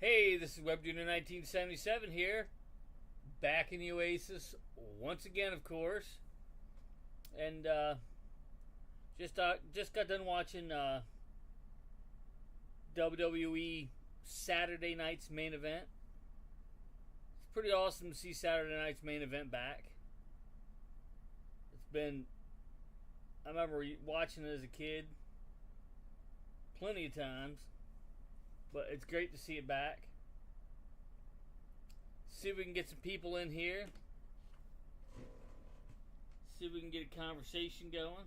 Hey, this is WebDuder1977 here, back in the Oasis once again, of course, and just got done watching WWE Saturday night's main event. It's pretty awesome to see Saturday night's main event back. I remember watching it as a kid plenty of times. But it's great to see it back. See if we can get some people in here. See if we can get a conversation going.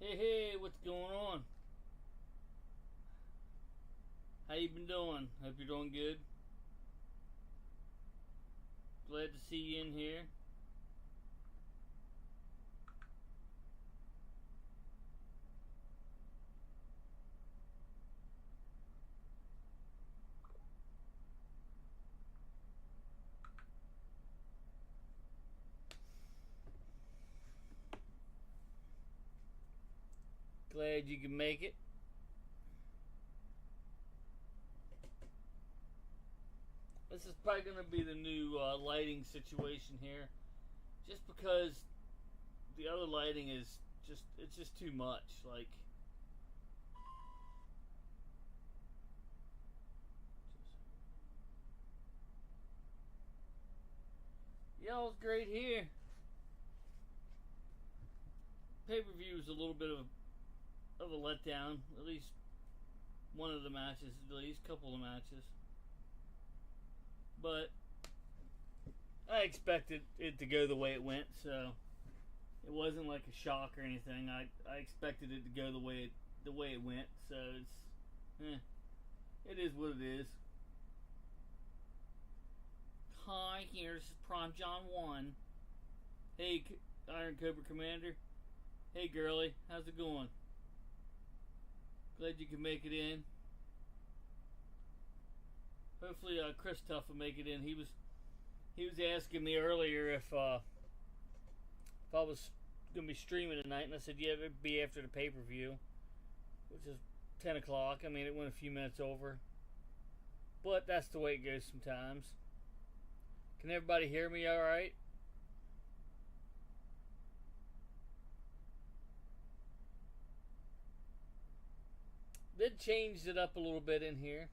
Hey, what's going on? How you been doing? Hope you're doing good. Glad to see you in here. Glad you can make it. This is probably going to be the new lighting situation here. Just because the other lighting is it's just too much. Like, y'all's great here. Pay-per-view is a little bit of a letdown. At least one of the matches, at least a couple of matches. But I expected it to go the way it went, so it wasn't like a shock or anything. I expected it to go the way it went, so it is what it is. Hi, here's Prime John 1. Hey, Iron Cobra Commander. Hey, girlie, how's it going? Glad you can make it in. Hopefully, Chris Tuff will make it in. He was asking me earlier if I was gonna be streaming tonight, and I said yeah, it'd be after the pay-per-view, which is 10 o'clock. I mean, it went a few minutes over, but that's the way it goes sometimes. Can everybody hear me all right? Did change it up a little bit in here.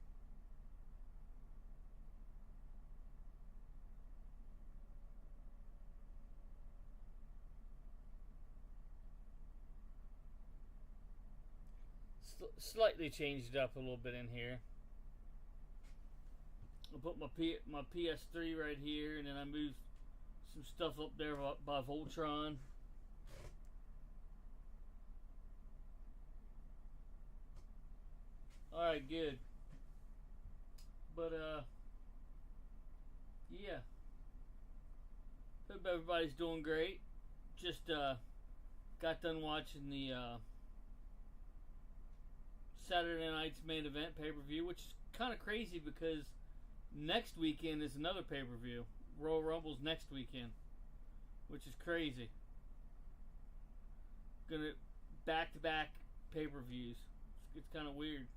Slightly changed it up a little bit in here. I'll put my PS3 right here, and then I moved some stuff up there by Voltron. Alright, good. But, yeah. Hope everybody's doing great. Just, got done watching the, Saturday night's main event pay-per-view, which is kind of crazy because next weekend is another pay-per-view. Royal Rumble's next weekend, which is crazy. Gonna back-to-back pay-per-views. It's kind of weird.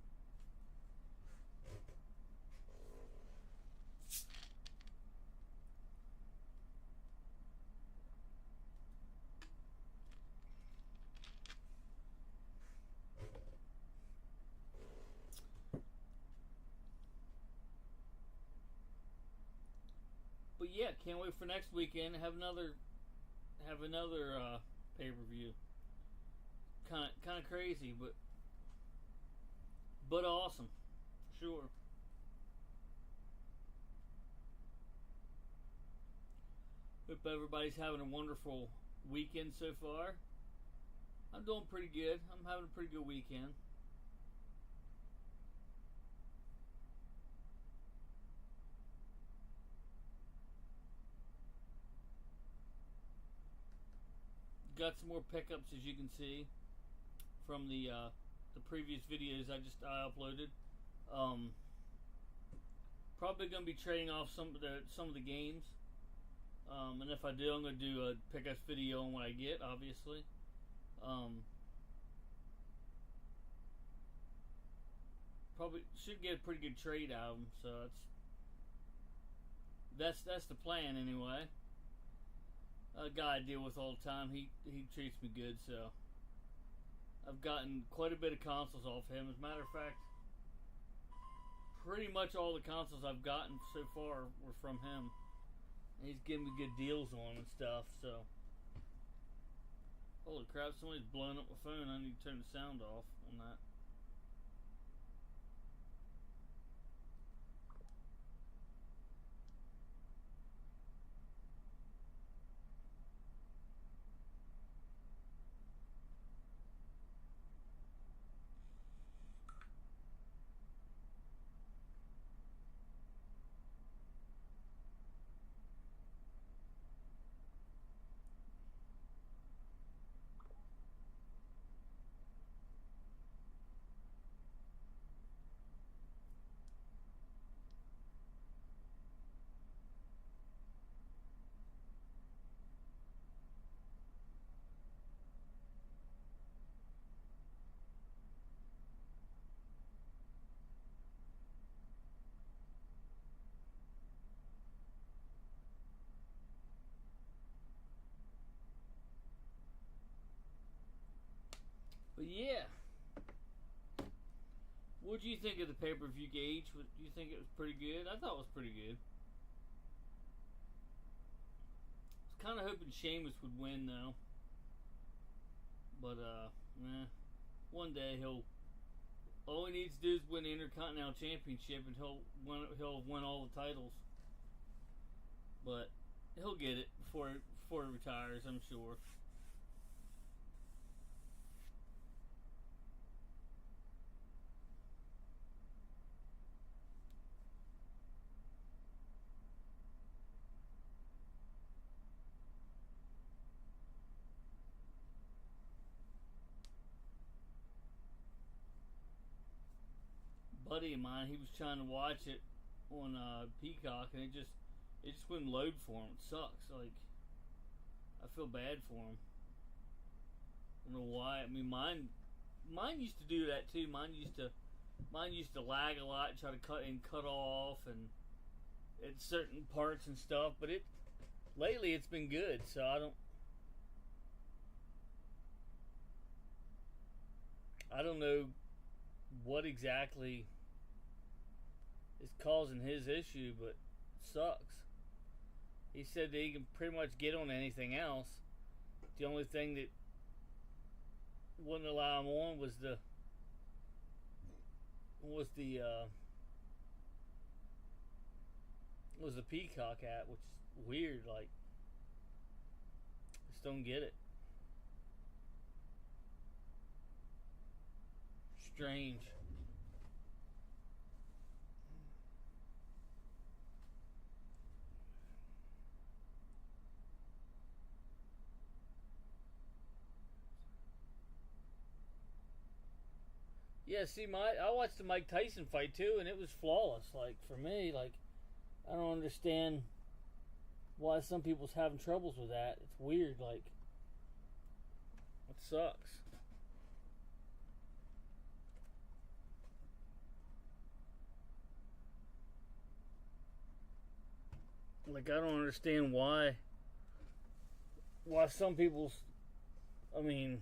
But yeah, can't wait for next weekend to have another pay-per-view. Kind of crazy, but awesome, sure. Hope everybody's having a wonderful weekend so far. I'm doing pretty good. I'm having a pretty good weekend. Got some more pickups, as you can see, from the previous videos I uploaded. Probably gonna be trading off some of the games, and if I do, I'm gonna do a pickups video on what I get, obviously. Probably should get a pretty good trade out of them, so that's the plan anyway. A guy I deal with all the time, he treats me good, so I've gotten quite a bit of consoles off him. As a matter of fact, pretty much all the consoles I've gotten so far were from him. And he's giving me good deals on and stuff, so. Holy crap, somebody's blowing up my phone. I need to turn the sound off on that. But yeah, what do you think of the pay-per-view gauge? Do you think it was pretty good? I thought it was pretty good. I was kind of hoping Sheamus would win though, but one day all he needs to do is win the Intercontinental Championship and he'll win all the titles. But he'll get it before he retires, I'm sure. Buddy of mine, he was trying to watch it on Peacock, and it just wouldn't load for him. It sucks. Like, I feel bad for him. I don't know why. I mean, mine used to do that too. Mine used to lag a lot, and try to cut off, and at certain parts and stuff. But lately it's been good. So I don't know what exactly is causing his issue, but it sucks. He said that he can pretty much get on anything else. The only thing that wouldn't allow him on was the Peacock app, which is weird. Like, don't get it. Strange. Yeah, see, I watched the Mike Tyson fight too, and it was flawless. Like, for me, like, I don't understand why some people's having troubles with that. It's weird. Like, it sucks. Like, I don't understand why some people's. I mean,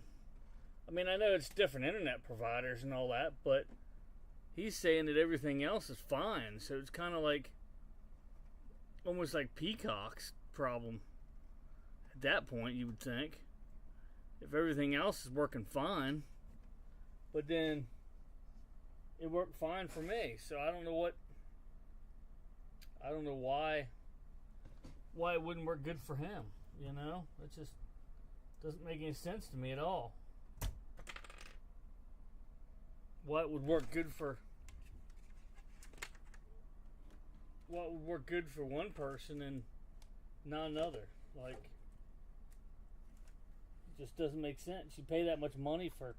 I know it's different internet providers and all that, but he's saying that everything else is fine. So it's kind of like almost like Peacock's problem. At that point, you would think, if everything else is working fine, but then it worked fine for me. So I don't know why it wouldn't work good for him. You know, it just doesn't make any sense to me at all. Why it would work good for one person and not another. Like, it just doesn't make sense. You pay that much money for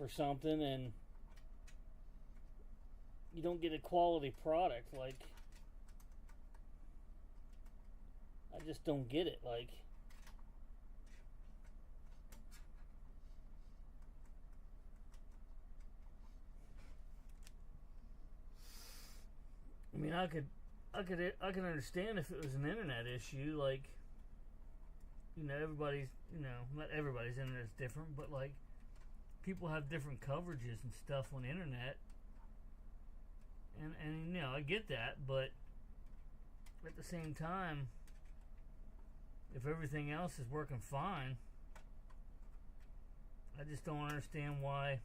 something and you don't get a quality product. Like, I just don't get it. Like, I mean, I could understand if it was an internet issue. Like, you know, not everybody's internet is different, but like, people have different coverages and stuff on the internet, and you know, I get that, but at the same time, if everything else is working fine, I just don't understand why.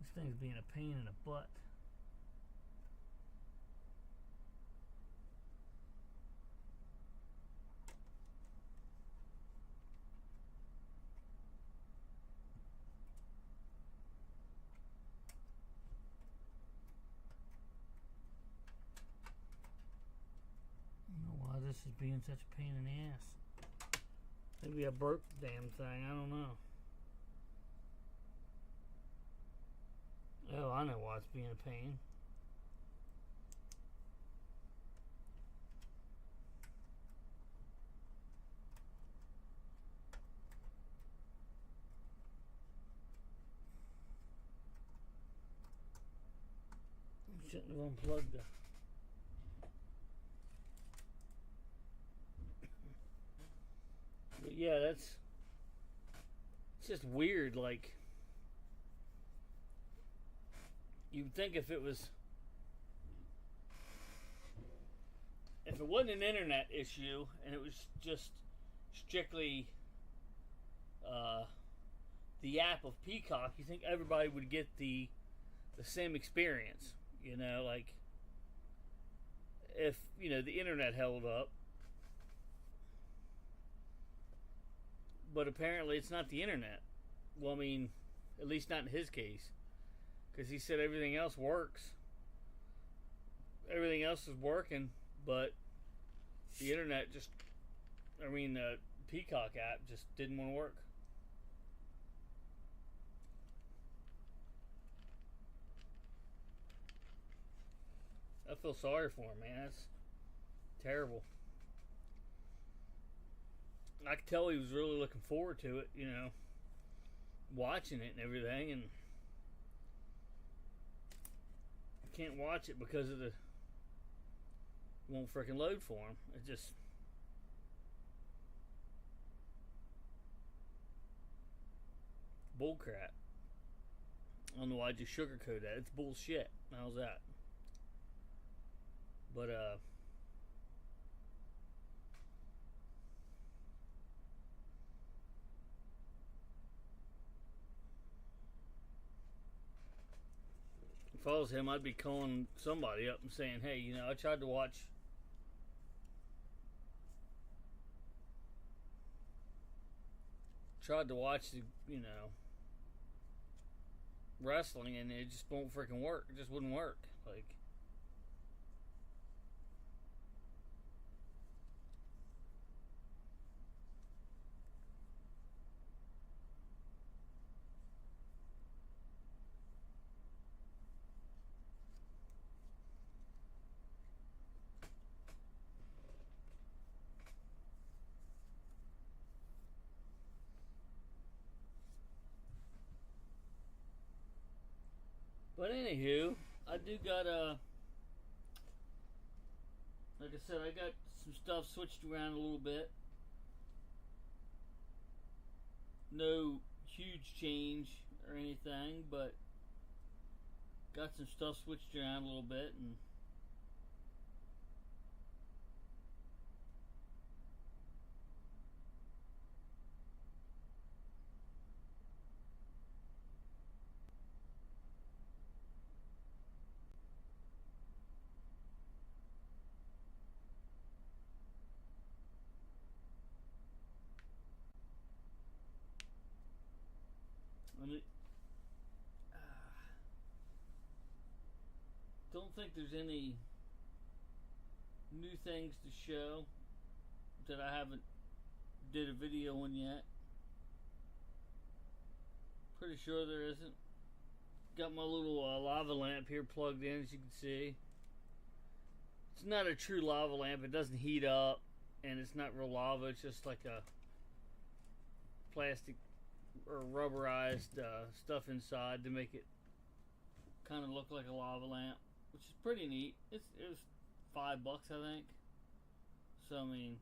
This thing's being a pain in the butt. This is being such a pain in the ass. Maybe I broke the damn thing, I don't know. Oh, I know why it's being a pain. I shouldn't have unplugged the. But yeah, it's just weird. Like, you'd think if it wasn't an internet issue and it was just strictly the app of Peacock, you think everybody would get the same experience. You know, like, if, you know, the internet held up. But apparently it's not the internet. Well, I mean, at least not in his case. Because he said everything else works. Everything else is working, but the internet the Peacock app just didn't want to work. I feel sorry for him, man. That's terrible. I could tell he was really looking forward to it, you know, watching it and everything, and I can't watch it because it won't freaking load for him. It just bullcrap. I don't know why I just sugarcoat that. It's bullshit. How's that? But If I was him, I'd be calling somebody up and saying, hey, you know, I tried to watch the, you know, wrestling, and it just won't freaking work. It just wouldn't work. Like, but anywho, I do got like I said, I got some stuff switched around a little bit. No huge change or anything, but got some stuff switched around a little bit, and don't think there's any new things to show that I haven't did a video on yet. Pretty sure there isn't. Got my little lava lamp here plugged in, as you can see. It's not a true lava lamp. It doesn't heat up, and it's not real lava. It's just like a plastic or rubberized stuff inside to make it kind of look like a lava lamp, which is pretty neat. It was $5, I think. So I mean,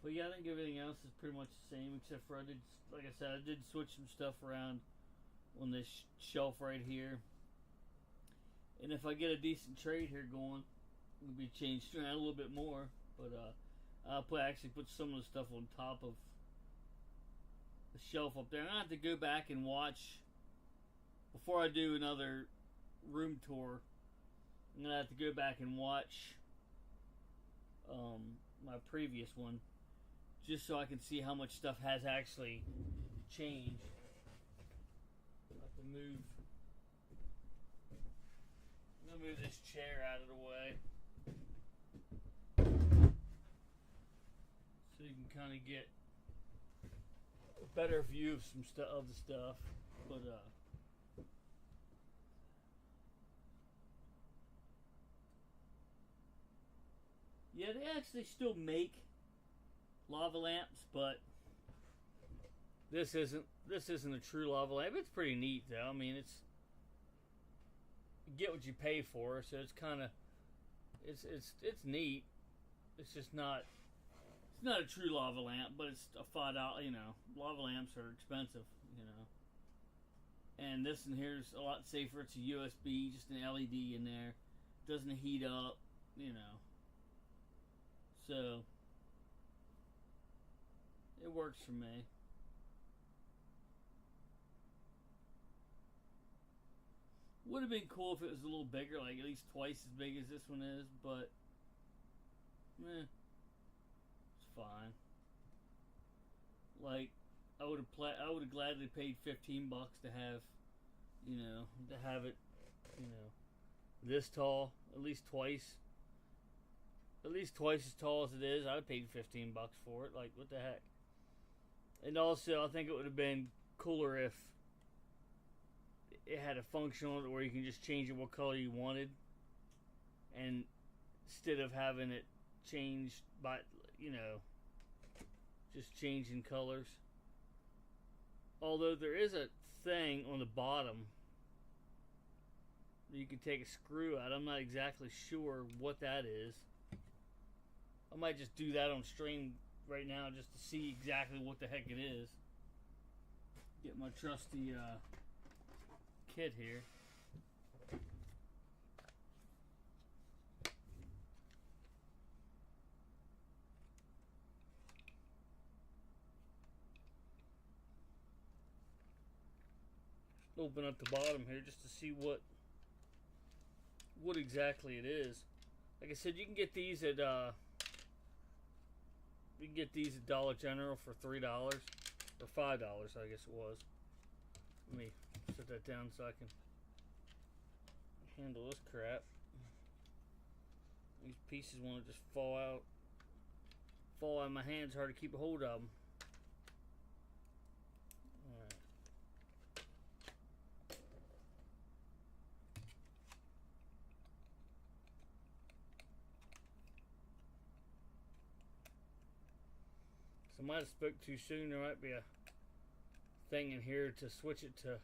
but yeah, I think everything else is pretty much the same, except for like I said, I did switch some stuff around on this shelf right here. And if I get a decent trade here going, it'll be changed around a little bit more. But I'll actually put some of the stuff on top of the shelf up there. And I have to go back and watch, before I do another room tour, I'm going to have to go back and watch my previous one, just so I can see how much stuff has actually changed. I have to move. I'm gonna move this chair out of the way so you can kind of get a better view of some of the stuff. But yeah, they actually still make lava lamps, but this isn't a true lava lamp. It's pretty neat though. I mean, it's, you get what you pay for, so it's kind of it's neat. It's just not, it's not a true lava lamp, but it's a $5. You know, lava lamps are expensive. You know, and this in here is a lot safer. It's a USB, just an LED in there. Doesn't heat up. You know, so it works for me. Would have been cool if it was a little bigger, like at least twice as big as this one is, but it's fine. Like, I would have gladly paid $15 to have, you know, you know, this tall, at least twice as tall as it is. I'd have paid $15 for it. Like, what the heck? And also, I think it would have been cooler if it had a function on it where you can just change it what color you wanted, and instead of having it changed by, you know, just changing colors. Although there is a thing on the bottom You can take a screw out. I'm not exactly sure what that is. I might just do that on stream right now just to see exactly what the heck it is. Get my trusty kit here. Open up the bottom here just to see what exactly it is. Like I said, you can get these at Dollar General for $3 or $5, I guess it was. Let me set that down so I can handle this crap. These pieces want to just fall out of my hands. Hard to keep a hold of them. I might have spoke too soon. There might be a thing in here to switch it to,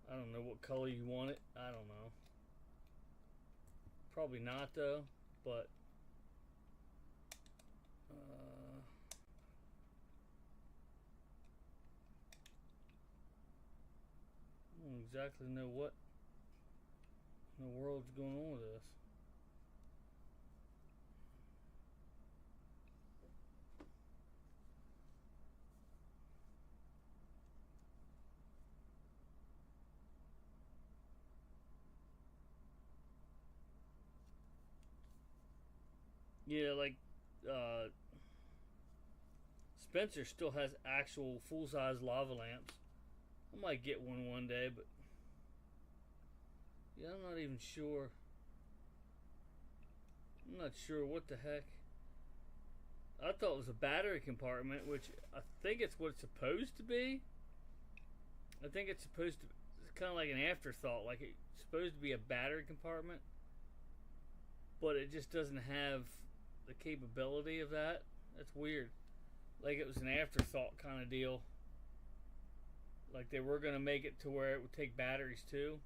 I don't know what color you want it. I don't know. Probably not though, but I don't exactly know what in the world's going on with this. Yeah, like Spencer still has actual full-size lava lamps. I might get one day, but yeah, I'm not even sure. I'm not sure what the heck. I thought it was a battery compartment, which I think it's what it's supposed to be. I think it's supposed to. It's kind of like an afterthought, like it's supposed to be a battery compartment, but it just doesn't have the capability of that. That's weird. Like it was an afterthought kind of deal. Like they were gonna make it to where it would take batteries too,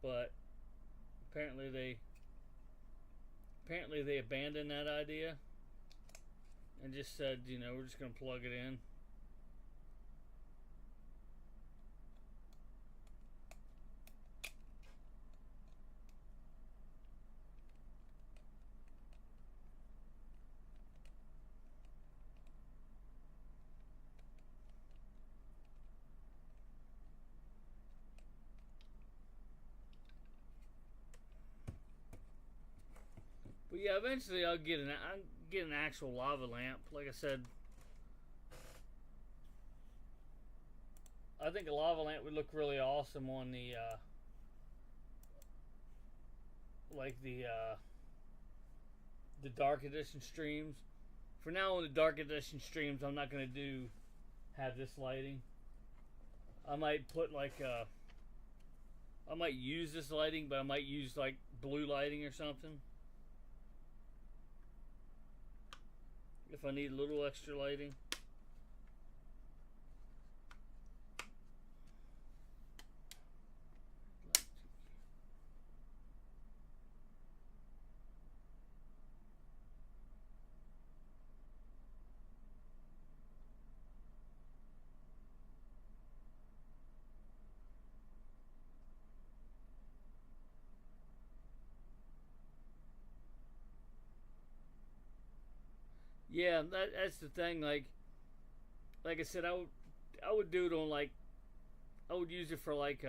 but apparently they abandoned that idea and just said, you know, we're just gonna plug it in. But yeah, eventually I'll get an actual lava lamp. Like I said, I think a lava lamp would look really awesome on the the dark edition streams. For now, on the dark edition streams, I'm not gonna have this lighting. I might put like I might use this lighting, but I might use like blue lighting or something. If I need a little extra lighting. Yeah, that's the thing. Like I said, I would do it on like, I would use it for like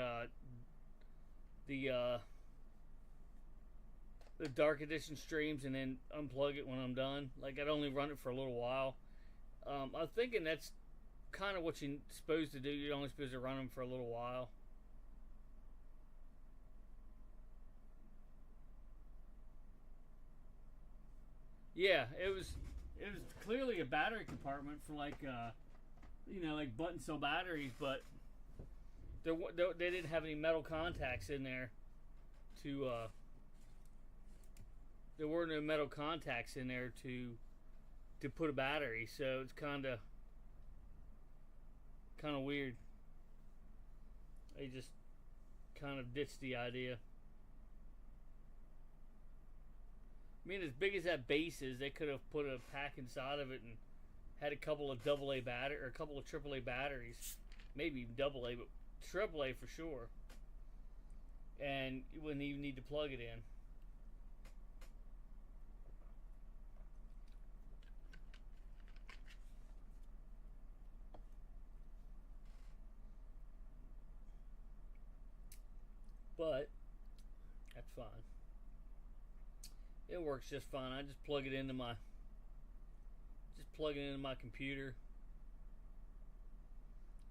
the dark edition streams and then unplug it when I'm done. Like I'd only run it for a little while. I'm thinking that's kind of what you're supposed to do. You're only supposed to run them for a little while. Yeah, it was clearly a battery compartment for like you know, like button cell batteries, but they didn't have any metal contacts in there to there were no metal contacts in there to put a battery, so it's kind of weird. They just kind of ditched the idea. I mean, as big as that base is, they could have put a pack inside of it and had a couple of AA battery or a couple of AAA batteries, maybe AA, but AAA for sure. And you wouldn't even need to plug it in. But that's fine. It works just fine. I just plug it into my computer.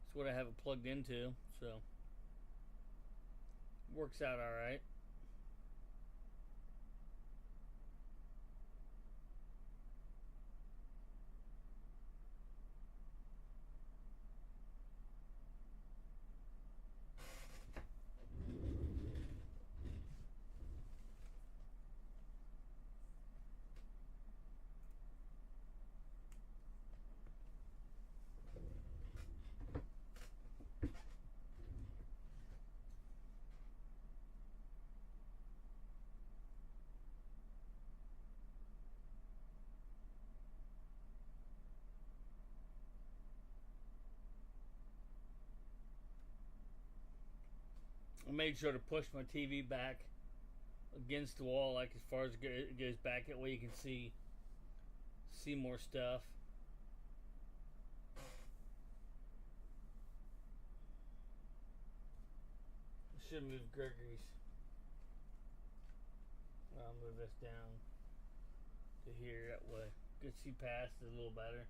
That's what I have it plugged into, so it works out all right. I made sure to push my TV back against the wall, like as far as it goes back, that way you can see more stuff. I should move Gregory's. I'll move this down to here, that way you can see past it a little better.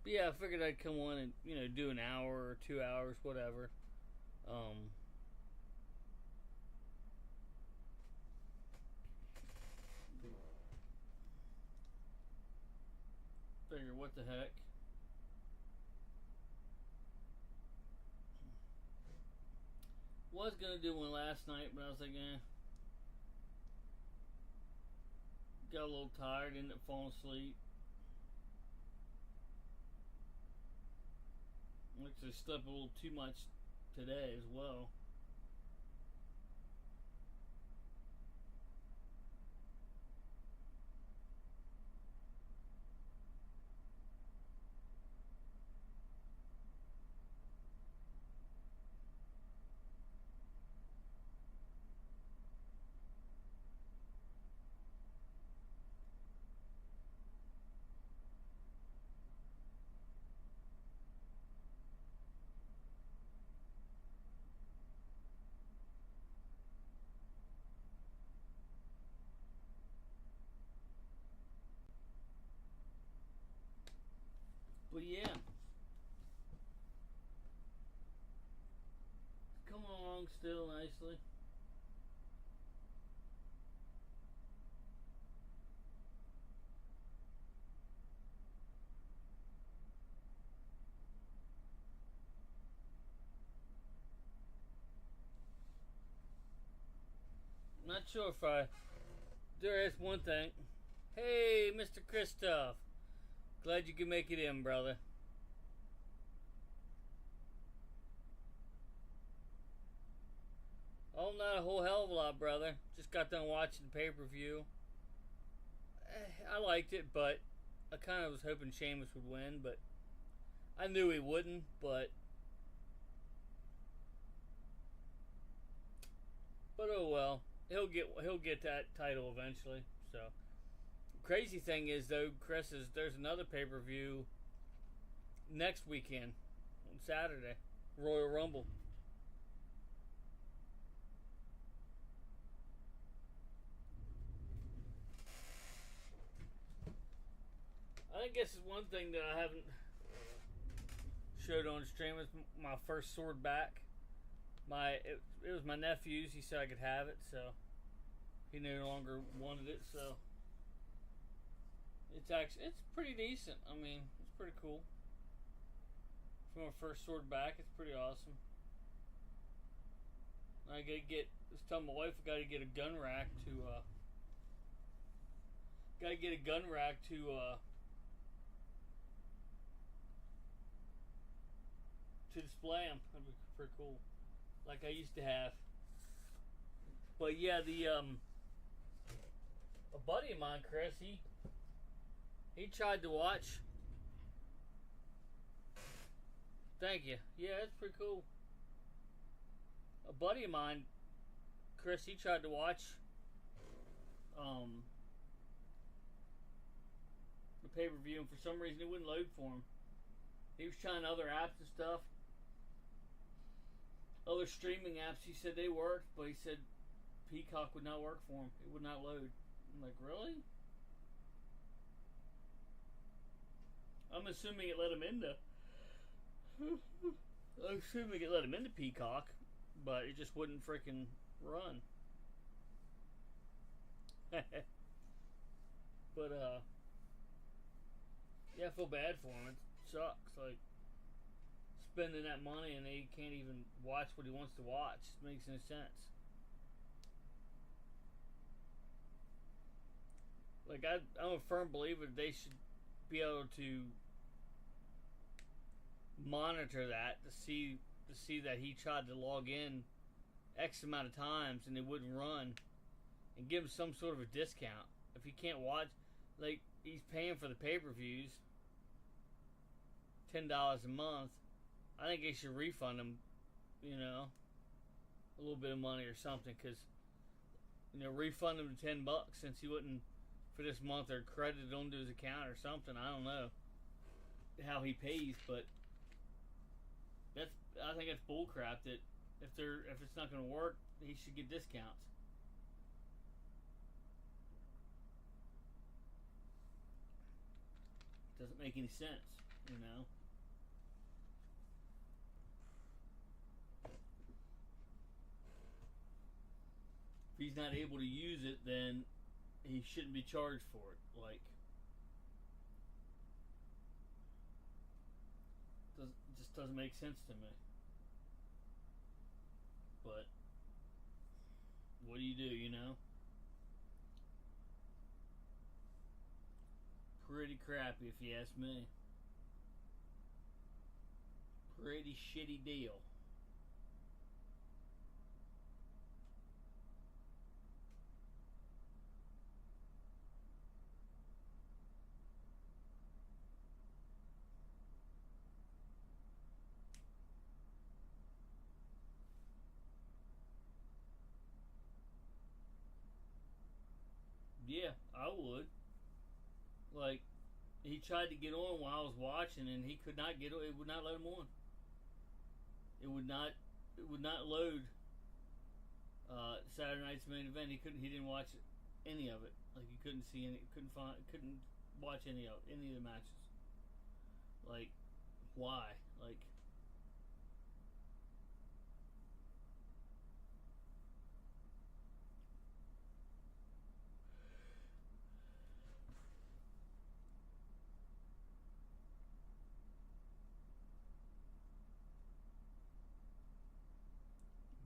Yeah, I figured I'd come on and, do an hour or 2 hours, whatever. Figure what the heck. Was gonna do one last night, but I was like, got a little tired, ended up falling asleep. Actually slept a little too much today as well. But yeah, coming along still nicely. Not sure if there is one thing. Hey, Mr. Christoph. Glad you can make it in, brother. Oh, not a whole hell of a lot, brother. Just got done watching the pay-per-view. I liked it, but I kind of was hoping Sheamus would win, but I knew he wouldn't, but oh well. He'll get that title eventually, so. Crazy thing is, though, Chris, is there's another pay-per-view next weekend on Saturday, Royal Rumble. I think this is one thing that I haven't showed on stream is my first sword back. It was my nephew's. He said I could have it, so he no longer wanted it, so. It's pretty decent. I mean, it's pretty cool. For my first sword back, it's pretty awesome. I was telling my wife I gotta get a gun rack to display them. That'd be pretty cool, like I used to have. But yeah, a buddy of mine, Chris, he tried to watch. Thank you. Yeah, that's pretty cool. A buddy of mine, Chris, he tried to watch the pay-per-view, and for some reason it wouldn't load for him. He was trying other apps and stuff, other streaming apps. He said they worked, but he said Peacock would not work for him. It would not load. I'm like, really? I'm assuming it let him into. I'm assuming it let him into Peacock, but it just wouldn't freaking run. But yeah, I feel bad for him. It sucks. Like spending that money and he can't even watch what he wants to watch. It makes no sense. Like I'm a firm believer that they should be able to monitor that to see that he tried to log in X amount of times and it wouldn't run, and give him some sort of a discount if he can't watch. Like, he's paying for the pay-per-views, $10 a month. I think they should refund him, a little bit of money or something, because refund him $10 since he wouldn't for this month, or credit it onto his account or something. I don't know how he pays, but I think that's bullcrap. That if it's not going to work, he should get discounts. Doesn't make any sense, If he's not able to use it, then he shouldn't be charged for it. Like, it just doesn't make sense to me. But what do you do, Pretty crappy, if you ask me. Pretty shitty deal. Yeah, I would. Like, he tried to get on while I was watching, and he could not get on. It would not let him on. It would not load. Saturday night's main event. He didn't watch any of it. Like, he couldn't see any. Couldn't watch any of the matches. Like, why? Like.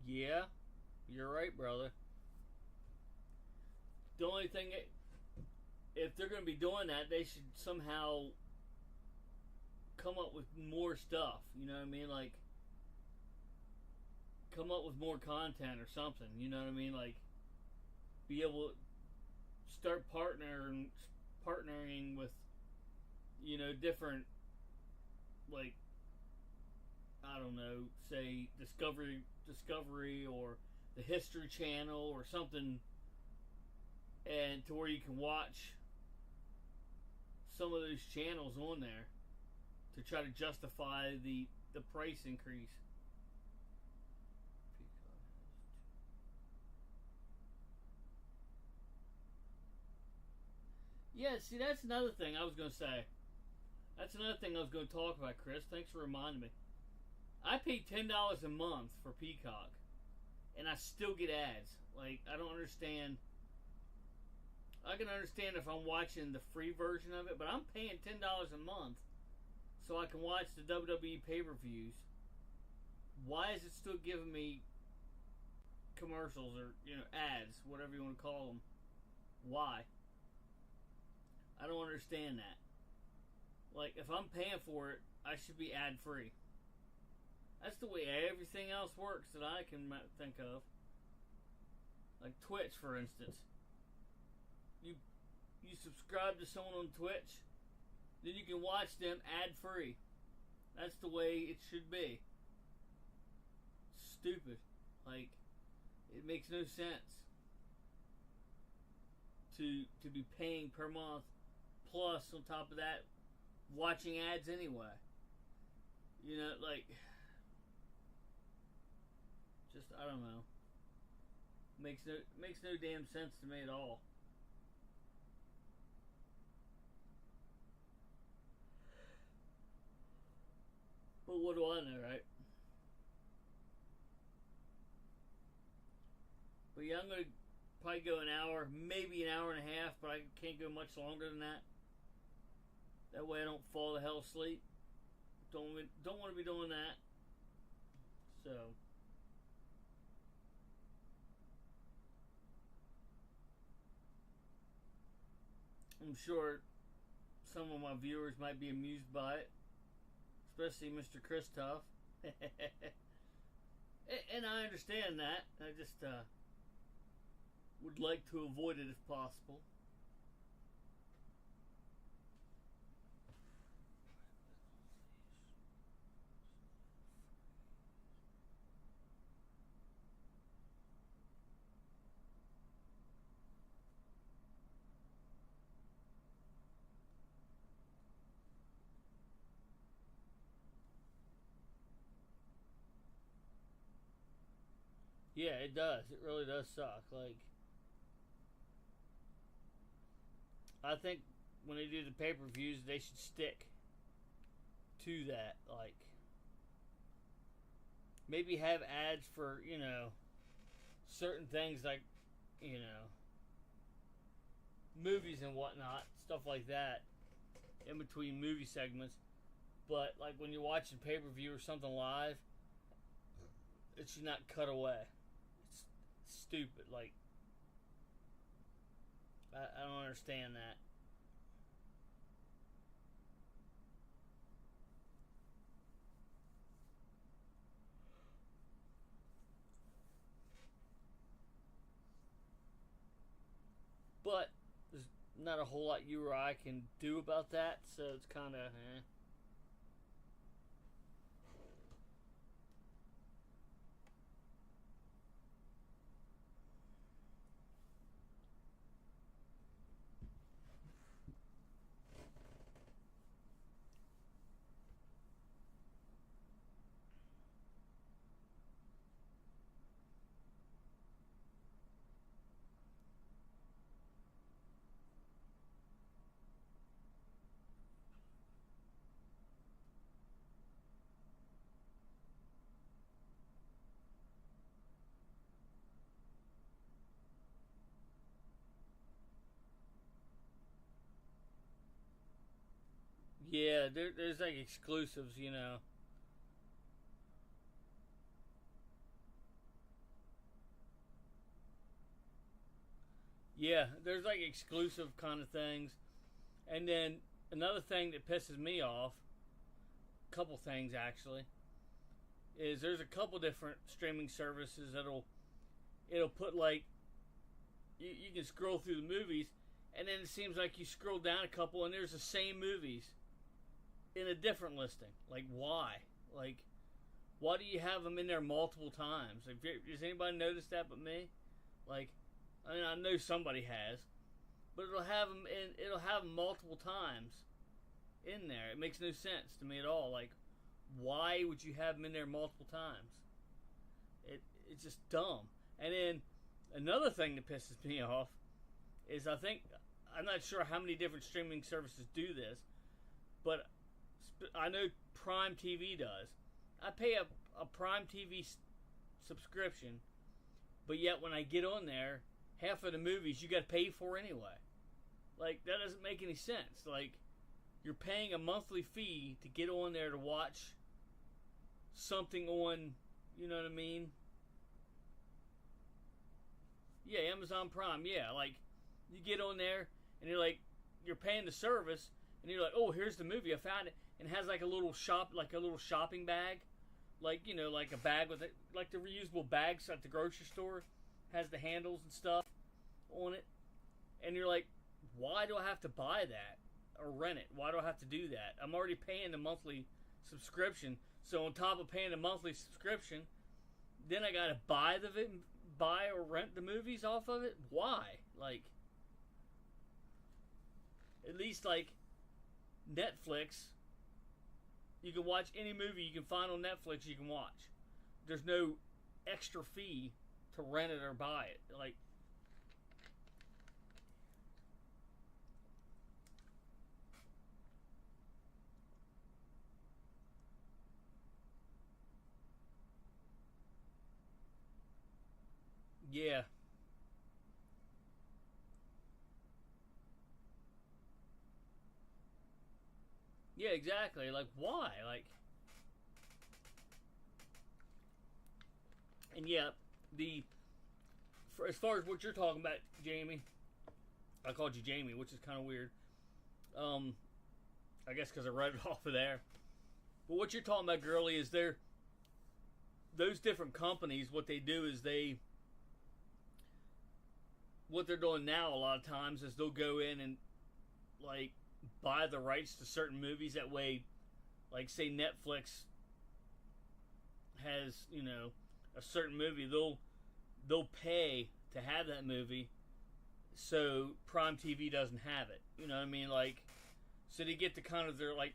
Yeah, you're right, brother. The only thing, if they're going to be doing that, they should somehow come up with more stuff. You know what I mean? Like, come up with more content or something. You know what I mean? Like, be able to start partnering with, different, like, I don't know, say Discovery or the History Channel or something, and to where you can watch some of those channels on there to try to justify the price increase. Yeah, see, that's another thing I was going to say. That's another thing I was going to talk about, Chris. Thanks for reminding me. I pay $10 a month for Peacock, and I still get ads. Like, I don't understand. I can understand if I'm watching the free version of it, but I'm paying $10 a month so I can watch the WWE pay-per-views. Why is it still giving me commercials or, ads, whatever you want to call them? Why? I don't understand that. Like, if I'm paying for it, I should be ad-free. That's the way everything else works that I can think of. Like Twitch, for instance. You subscribe to someone on Twitch, then you can watch them ad-free. That's the way it should be. Stupid. Like, it makes no sense to be paying per month, plus on top of that, watching ads anyway. You know, like, just, I don't know. Makes no damn sense to me at all. But what do I know, right? But yeah, I'm gonna probably go an hour, maybe an hour and a half, but I can't go much longer than that. That way I don't fall the hell asleep. Don't want to be doing that. So I'm sure some of my viewers might be amused by it, especially Mr. Christoph. And I understand that. I just would like to avoid it if possible. Yeah, it does. It really does suck. Like, I think when they do the pay-per-views, they should stick to that. Like, maybe have ads for, you know, certain things like, you know, movies and whatnot, stuff like that, in between movie segments. But, like, when you're watching pay-per-view or something live, it should not cut away. It's stupid. Like, I don't understand that. But there's not a whole lot you or I can do about that, so it's kind of yeah. There's like exclusives, you know. Yeah, there's like exclusive kind of things. And then another thing that pisses me off, a couple things actually, is there's a couple different streaming services it'll put like you can scroll through the movies, and then it seems like you scroll down a couple and there's the same movies in a different listing. Like, why? Like, why do you have them in there multiple times? Like, does anybody notice that but me? Like, I mean, I know somebody has, but it'll have them multiple times in there. It makes no sense to me at all. Like, why would you have them in there multiple times? It's just dumb. And then another thing that pisses me off is I'm not sure how many different streaming services do this, but I know Prime TV does. I pay a Prime TV subscription, but yet when I get on there, half of the movies you got to pay for anyway. Like, that doesn't make any sense. Like, you're paying a monthly fee to get on there to watch something on, you know what I mean? Yeah, Amazon Prime. Yeah, like, you get on there and you're paying the service, and you're like, oh, here's the movie, I found it, and it has like a little shopping bag like like a bag with it, like the reusable bags at the grocery store, has the handles and stuff on it, and you're like, why do I have to buy that or rent it? Why do I have to do that? I'm already paying the monthly subscription, so on top of paying the monthly subscription, then I gotta buy or rent the movies off of it. Why? Like, at least like Netflix, you can watch any movie you can find on Netflix. You can watch. There's no extra fee to rent it or buy it. Like, yeah, yeah, exactly. Like, why? Like, and yeah, as far as what you're talking about, Jamie, I called you Jamie, which is kind of weird. Um, I guess because I read it off of there. But what you're talking about, girly, is those different companies. What they do is what they're doing now a lot of times is they'll go in and like buy the rights to certain movies. That way, like say Netflix has a certain movie, they'll pay to have that movie, so Prime TV doesn't have it. You know what I mean? Like, so they get the kind of their like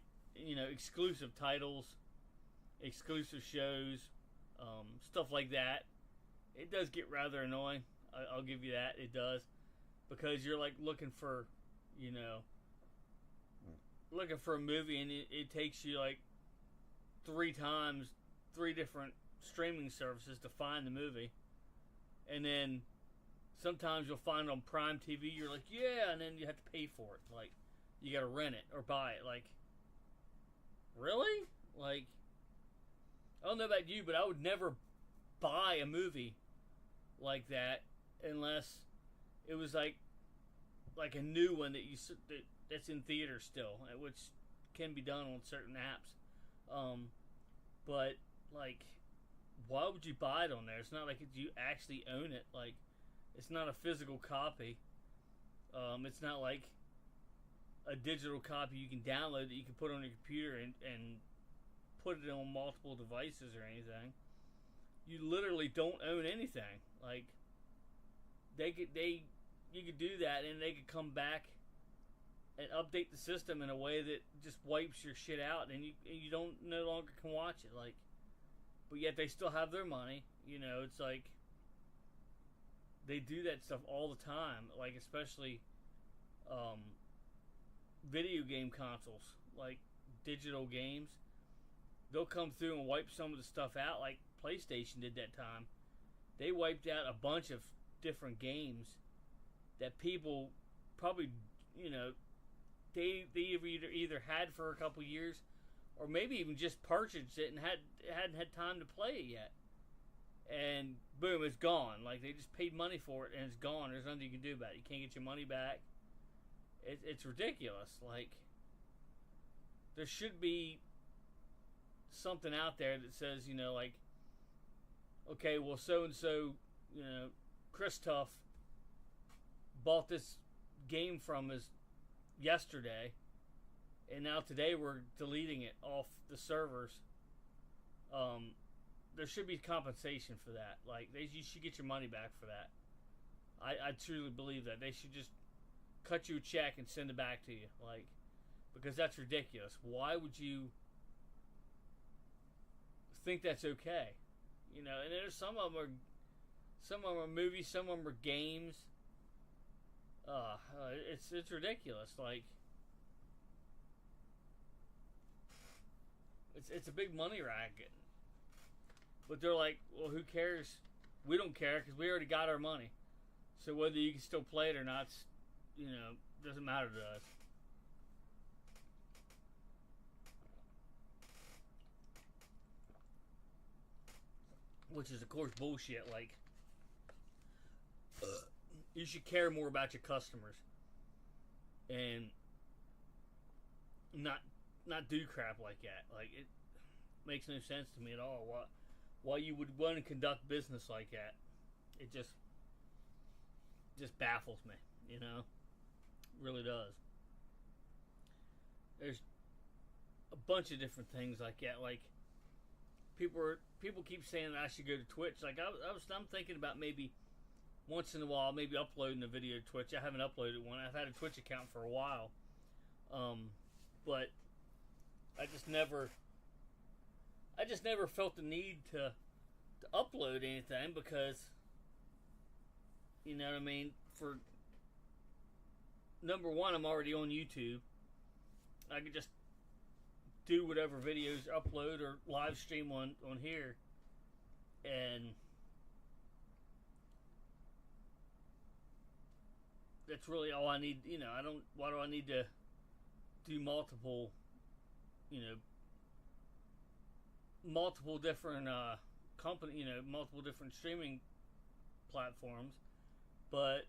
exclusive titles, exclusive shows, stuff like that. It does get rather annoying. I'll give you that. It does, because you're like looking for a movie, and it takes you like three different streaming services to find the movie, and then sometimes you'll find it on Prime TV. You're like, yeah, and then you have to pay for it. Like, you got to rent it or buy it. Like, really? Like, I don't know about you, but I would never buy a movie like that unless it was like a new one that's in theater still, which can be done on certain apps. But like, why would you buy it on there? It's not like you actually own it. Like, it's not a physical copy. It's not like a digital copy you can download that you can put on your computer and put it on multiple devices or anything. You literally don't own anything. Like, you could do that, and they could come back and update the system in a way that just wipes your shit out, and you don't no longer can watch it. Like, but yet they still have their money. It's like they do that stuff all the time. Like, especially video game consoles, like digital games. They'll come through and wipe some of the stuff out, like PlayStation did that time. They wiped out a bunch of different games that people probably, they either had for a couple years, or maybe even just purchased it and hadn't had time to play it yet. And boom, it's gone. Like, they just paid money for it and it's gone. There's nothing you can do about it. You can't get your money back. It's ridiculous. Like, there should be something out there that says, like, okay, well, so and so, Chris Tuff bought this game from us yesterday, and now today we're deleting it off the servers. There should be compensation for that. Like, you should get your money back for that. I truly believe that. They should just cut you a check and send it back to you. Like, because that's ridiculous. Why would you think that's okay? And there's some of them are movies, some of them are games. It's ridiculous. Like, it's a big money racket. But they're like, well, who cares? We don't care because we already got our money. So whether you can still play it or not, doesn't matter to us. Which is, of course, bullshit. Like, you should care more about your customers and not do crap like that. Like, makes no sense to me at all. Why you would want to conduct business like that? It just baffles me. You know, really does. There's a bunch of different things like that. Like people keep saying that I should go to Twitch. Like I'm thinking about maybe once in a while, maybe uploading a video to Twitch. I haven't uploaded one. I've had a Twitch account for a while, but I just never felt the need to upload anything because, you know what I mean. For number one, I'm already on YouTube. I could just do whatever videos upload or live stream on here, and that's really all I need. You know, why do I need to do multiple different multiple different streaming platforms? But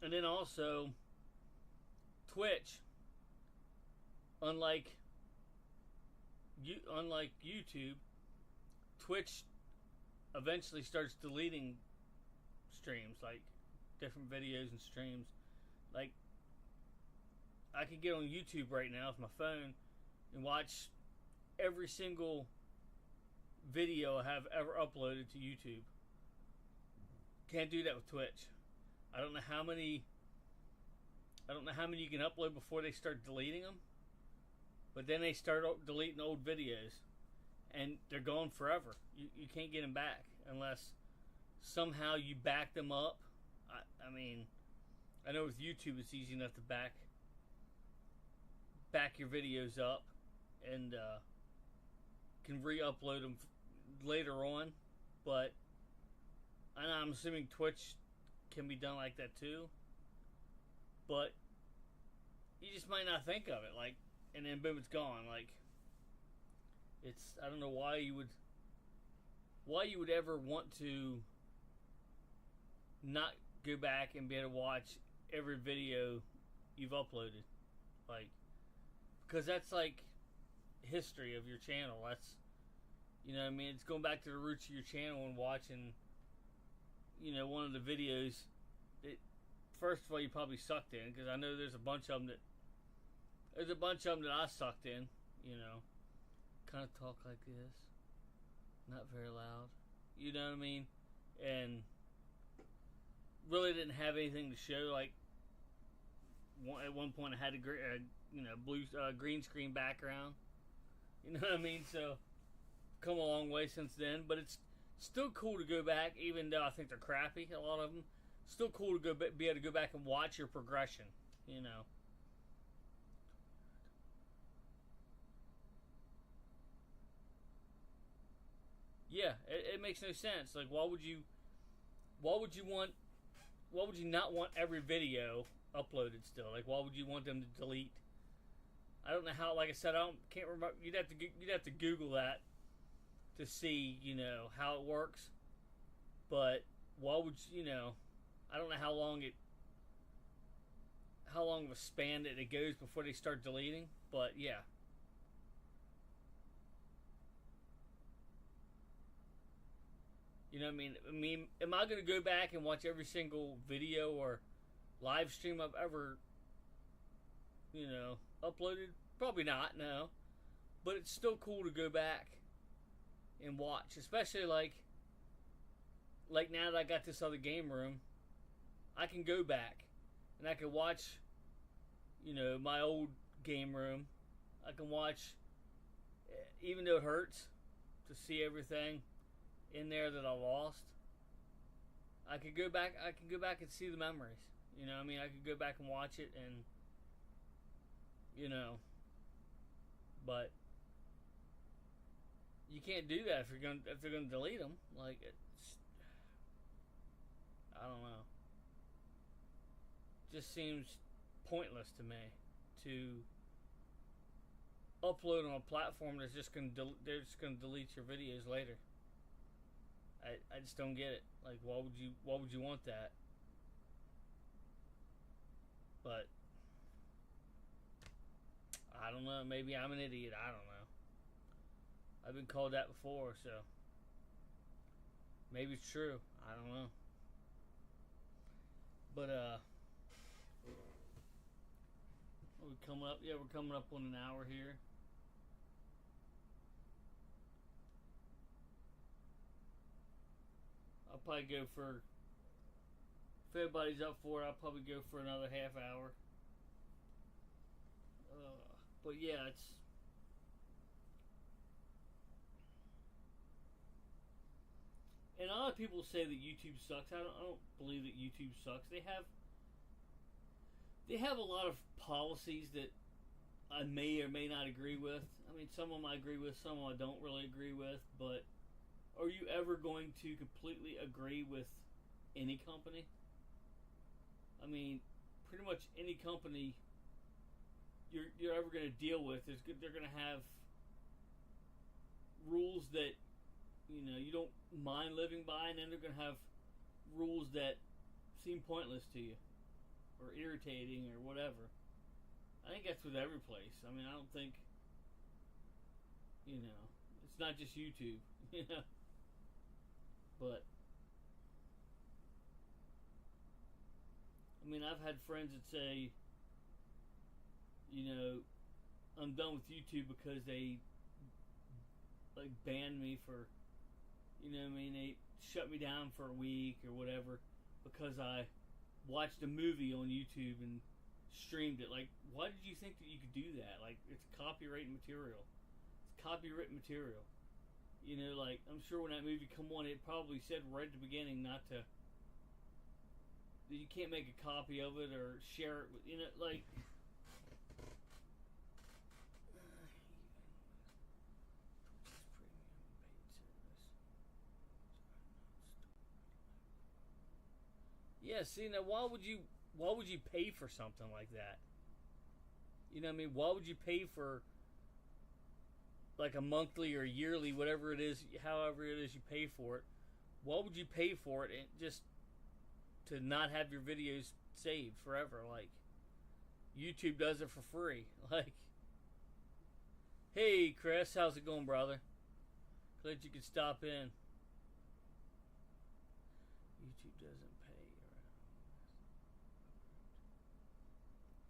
and then also Twitch, unlike YouTube, Twitch eventually starts deleting streams, like different videos and streams. Like I could get on YouTube right now with my phone and watch every single video I have ever uploaded to YouTube. Can't do that with Twitch. I don't know how many you can upload before they start deleting them. But then they start deleting old videos, and they're gone forever. You can't get them back unless somehow you back them up. I mean, I know with YouTube it's easy enough to back your videos up and can re-upload them later on. But I'm assuming Twitch can be done like that too. But you just might not think of it, like, and then boom, it's gone. Like, it's, I don't know why you would ever want to not go back and be able to watch every video you've uploaded, like, because that's like history of your channel. That's, you know what I mean, it's going back to the roots of your channel and watching, you know, one of the videos. First of all, you probably sucked in, because I know there's a bunch of them that I sucked in, you know, kind of talk like this, not very loud, you know what I mean, and really didn't have anything to show. Like at one point I had a blue green screen background, you know what I mean. So come a long way since then, but it's still cool to go back, even though I think they're crappy, a lot of them. Still cool to be able to go back and watch your progression, you know. Yeah, it makes no sense. Like, why would you not want every video uploaded still? Like, why would you want them to delete? I don't know how. Like I said, can't remember. You'd have to Google that to see, you know, how it works. But why would you know? I don't know how long of a span that it goes before they start deleting. But yeah. You know what I mean? Am I going to go back and watch every single video or live stream I've ever, you know, uploaded? Probably not, no. But it's still cool to go back and watch. Especially like now that I got this other game room, I can go back and I can watch, you know, my old game room. I can watch, even though it hurts to see everything in there that I lost. I could go back and see the memories. You know what I mean? I could go back and watch it, and you know, but you can't do that if they're gonna delete them. Like, it's, I don't know. Just seems pointless to me to upload on a platform that's just gonna delete your videos later. I just don't get it. Like, why would you want that? But I don't know. Maybe I'm an idiot. I don't know. I've been called that before, so maybe it's true. I don't know. But we're coming up. Yeah, we're coming up on an hour here. I'll probably go for. If everybody's up for it, I'll probably go for another half hour. But yeah, it's. And a lot of people say that YouTube sucks. I don't believe that YouTube sucks. They have a lot of policies that I may or may not agree with. I mean, some of them I agree with, some of them I don't really agree with. But are you ever going to completely agree with any company? I mean, pretty much any company you're ever going to deal with they're going to have rules that you don't mind living by, and then they're going to have rules that seem pointless to you or irritating or whatever. I think that's with every place. I mean, I don't think it's not just YouTube, but I mean, I've had friends that say, I'm done with YouTube because they like banned me for, they shut me down for a week or whatever because I watched a movie on YouTube and streamed it. Like, why did you think that you could do that? Like, it's copyright material. It's copyright material. Like, I'm sure when that movie come on, it probably said right at the beginning not to, that you can't make a copy of it or share it with, like. Yeah, see, now why would you pay for something like that? You know what I mean? Why would you pay for like a monthly or yearly, whatever it is, however it is you pay for it? Why would you pay for it and just to not have your videos saved forever? Like, YouTube does it for free. Like, hey Chris, how's it going, brother? Glad you could stop in. YouTube doesn't pay.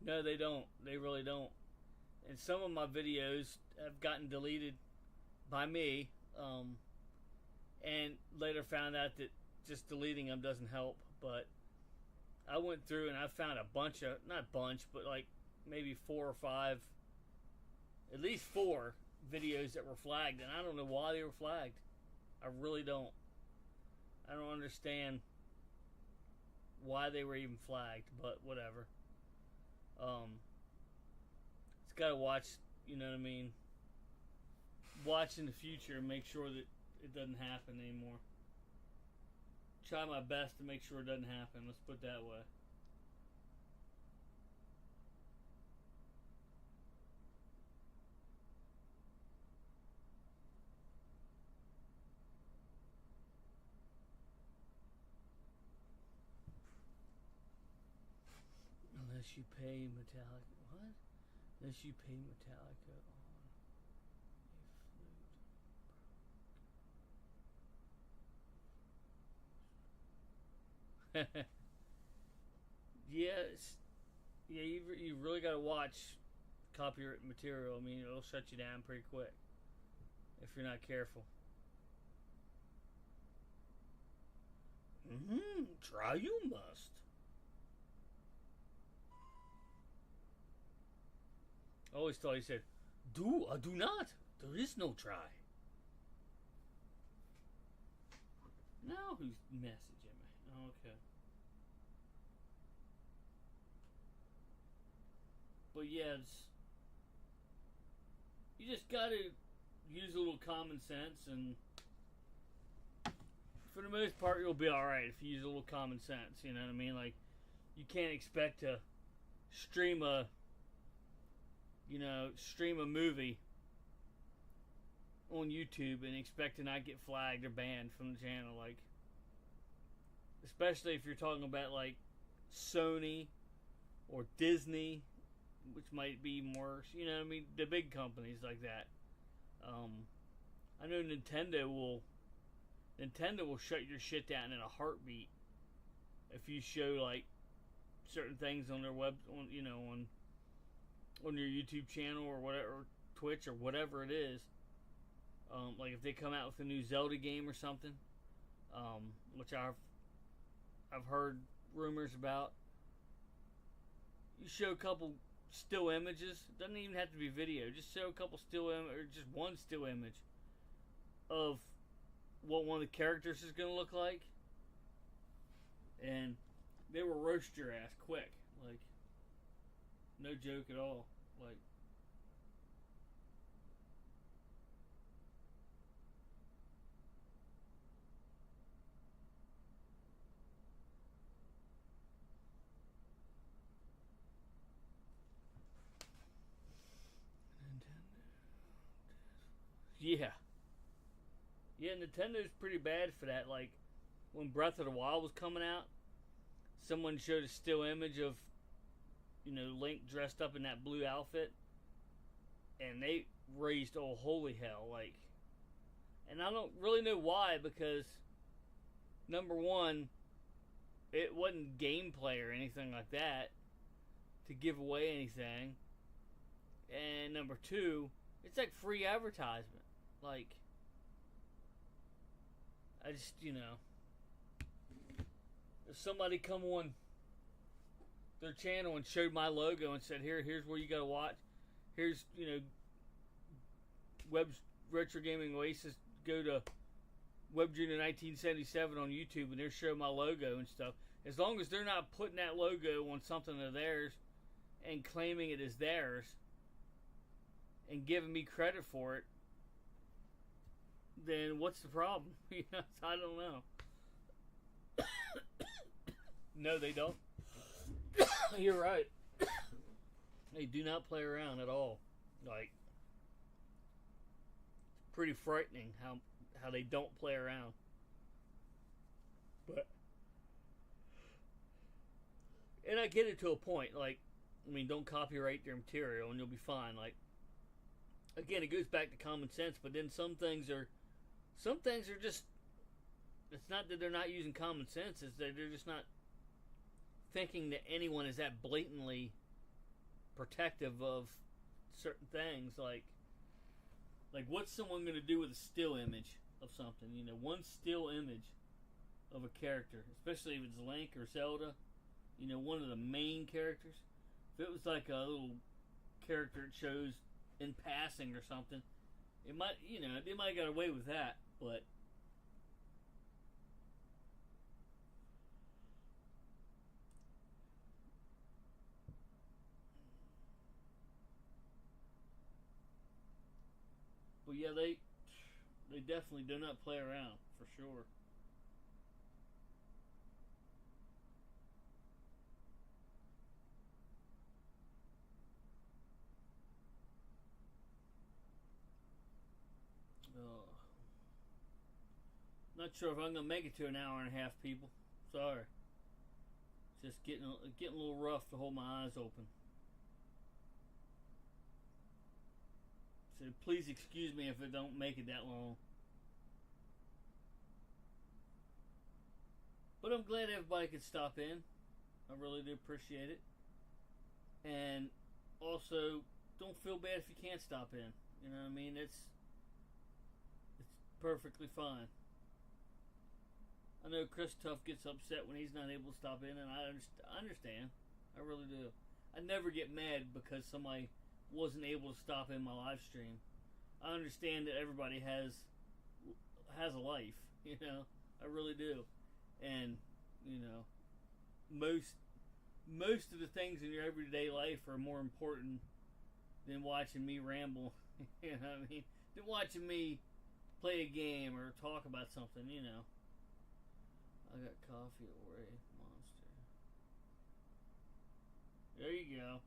No, they don't. They really don't. And some of my videos have gotten deleted by me, and later found out that just deleting them doesn't help. But I went through and I found a bunch of, not bunch, but like maybe 4 or 5, at least 4 videos that were flagged, and I don't know why they were flagged. I really don't. I don't understand why they were even flagged, but whatever. It's got to watch, you know what I mean? Watch in the future and make sure that it doesn't happen anymore. Try my best to make sure it doesn't happen. Let's put it that way. Unless you pay Metallica. What? Unless you pay Metallica on a flute. Yes. Yeah, you really got to watch copyright material. I mean, it'll shut you down pretty quick if you're not careful. Try you must. I always thought he said, do or do not. There is no try. Now who's messaging me? Okay. But yeah, you just gotta use a little common sense, and for the most part, you'll be alright if you use a little common sense, you know what I mean? Like, you can't expect to stream a movie on YouTube and expect to not get flagged or banned from the channel. Like, especially if you're talking about like Sony or Disney, which might be more, you know what I mean, the big companies like that. I know Nintendo will shut your shit down in a heartbeat if you show like certain things on their on your YouTube channel or whatever, or Twitch or whatever it is. Like if they come out with a new Zelda game or something, which I've heard rumors about. You show a couple still images. It doesn't even have to be video. Just show a couple still or just one still image of what one of the characters is going to look like, and they will roast your ass quick. Like, no joke at all. Like, yeah. Yeah, Nintendo's pretty bad for that. Like, when Breath of the Wild was coming out, someone showed a still image of, Link dressed up in that blue outfit, and they raised, oh, holy hell, like, and I don't really know why, because, number one, it wasn't gameplay or anything like that to give away anything, and number two, it's like free advertisement. Like, I just, if somebody come on their channel and showed my logo and said, here's where you gotta watch, here's, Web's Retro Gaming Oasis, go to Web Junior 1977 on YouTube and they're showing my logo and stuff, as long as they're not putting that logo on something of theirs and claiming it as theirs and giving me credit for it, then what's the problem? I don't know. No, they don't. You're right. They do not play around at all. Like, it's pretty frightening how they don't play around. But, and I get it to a point. Like, I mean, don't copyright their material and you'll be fine. Like, again, it goes back to common sense. But then some things are just, it's not that they're not using common sense, it's that they're just not thinking that anyone is that blatantly protective of certain things. Like what's someone going to do with a still image of something? One still image of a character, especially if it's Link or Zelda, one of the main characters. If it was like a little character it shows in passing or something, it might, they might have got away with that, but yeah, they definitely do not play around, for sure. Not sure if I'm gonna make it to an hour and a half, people. Sorry. It's just getting a little rough to hold my eyes open. So please excuse me if I don't make it that long. But I'm glad everybody could stop in. I really do appreciate it. And also, don't feel bad if you can't stop in. You know what I mean? It's perfectly fine. I know Chris Tuff gets upset when he's not able to stop in, and I understand. I really do. I never get mad because somebody wasn't able to stop in my live stream. I understand that everybody has a life, I really do. And, most of the things in your everyday life are more important than watching me ramble, you know what I mean? Than watching me play a game or talk about something, I got coffee or a monster. There you go.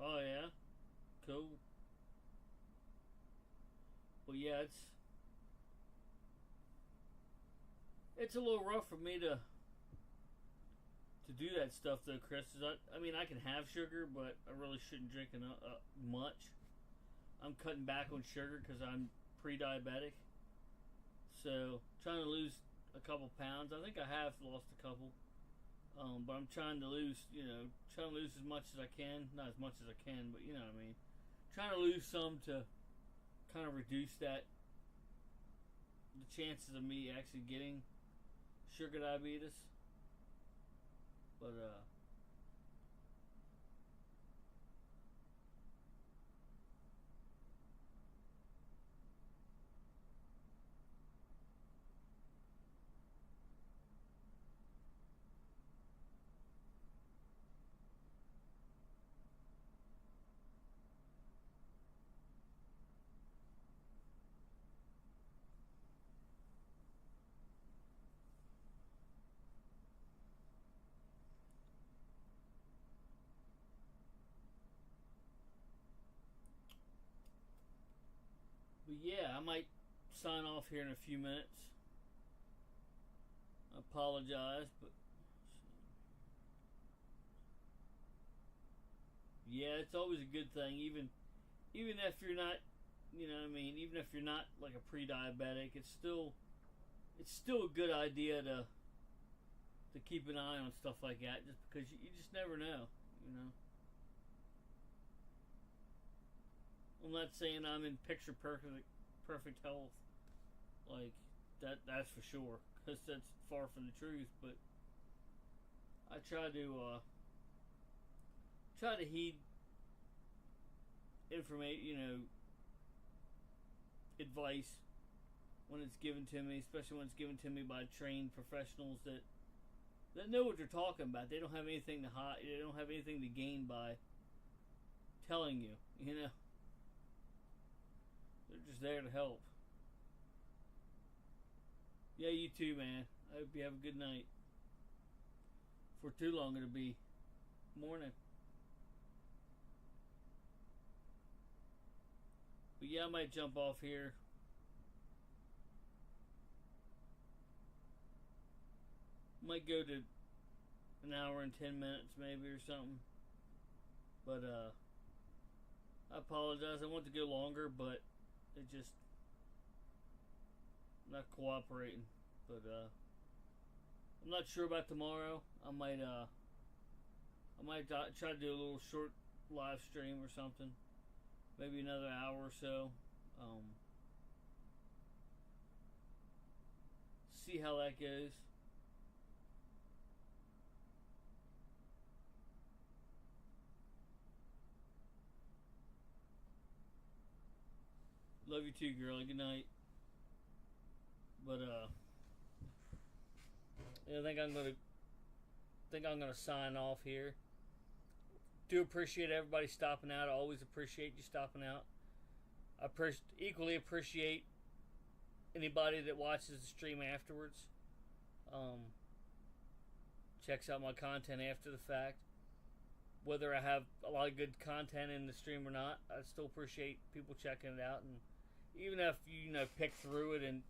Oh yeah? Cool. Well, yeah, It's a little rough for me to do that stuff though, Chris. I mean, I can have sugar, but I really shouldn't drink much. I'm cutting back on sugar because I'm pre-diabetic. So trying to lose a couple pounds. I think I have lost a couple, but I'm trying to lose. Trying to lose as much as I can. Not as much as I can, but you know what I mean. Trying to lose some to kind of reduce the chances of me actually getting sugar diabetes. But yeah, I might sign off here in a few minutes. I apologize, but yeah, it's always a good thing, even if you're not, you know what I mean. Even if you're not like a pre-diabetic, it's still a good idea to keep an eye on stuff like that, just because you just never know, you know. I'm not saying I'm in picture perfect health, like that's for sure, because that's far from the truth. But I try to heed information, advice when it's given to me, especially when it's given to me by trained professionals that know what they're talking about. They don't have anything to hide. They don't have anything to gain by telling you. They're just there to help. Yeah, you too, man. I hope you have a good night. For too long, it'll be morning. But yeah, I might jump off here. Might go to an hour and 10 minutes maybe or something. But I apologize. I want to go longer, but it just not cooperating. But I'm not sure about tomorrow. I might try to do a little short live stream or something. Maybe another hour or so. See how that goes. Love you too, girl. Good night. But yeah, I think I'm gonna sign off here. Do appreciate everybody stopping out. I always appreciate you stopping out. I equally appreciate anybody that watches the stream afterwards. Checks out my content after the fact. Whether I have a lot of good content in the stream or not, I still appreciate people checking it out. And even if you pick through it and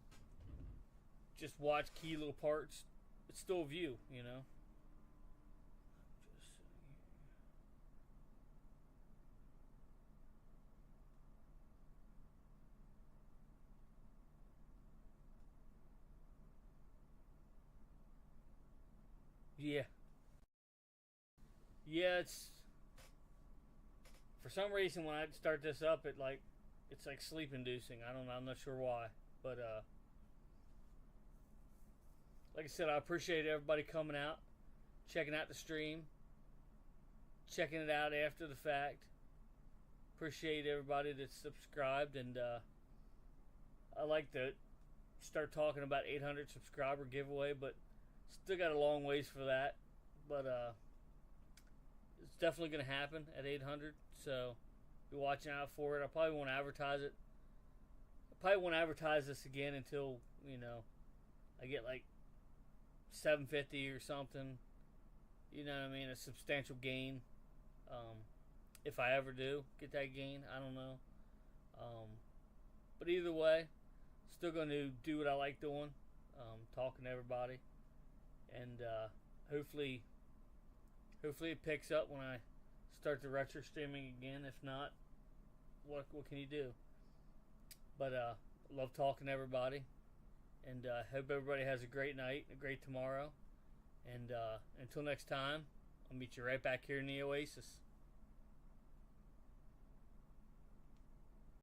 just watch key little parts, it's still a view, Yeah. Yeah, it's for some reason when I start this up, it's like sleep inducing. I don't know. I'm not sure why, but like I said, I appreciate everybody coming out, checking out the stream, checking it out after the fact. Appreciate everybody that's subscribed, and I like to start talking about 800 subscriber giveaway, but still got a long ways for that. But it's definitely going to happen at 800, so be watching out for it. I probably won't advertise it. I probably won't advertise this again until I get like 750 or something. You know what I mean? A substantial gain. If I ever do get that gain, I don't know. But either way, still going to do what I like doing. talking to everybody, and hopefully it picks up when I start the retro streaming again. If not, what can you do? But love talking to everybody, and hope everybody has a great night, a great tomorrow, and until next time, I'll meet you right back here in the Oasis.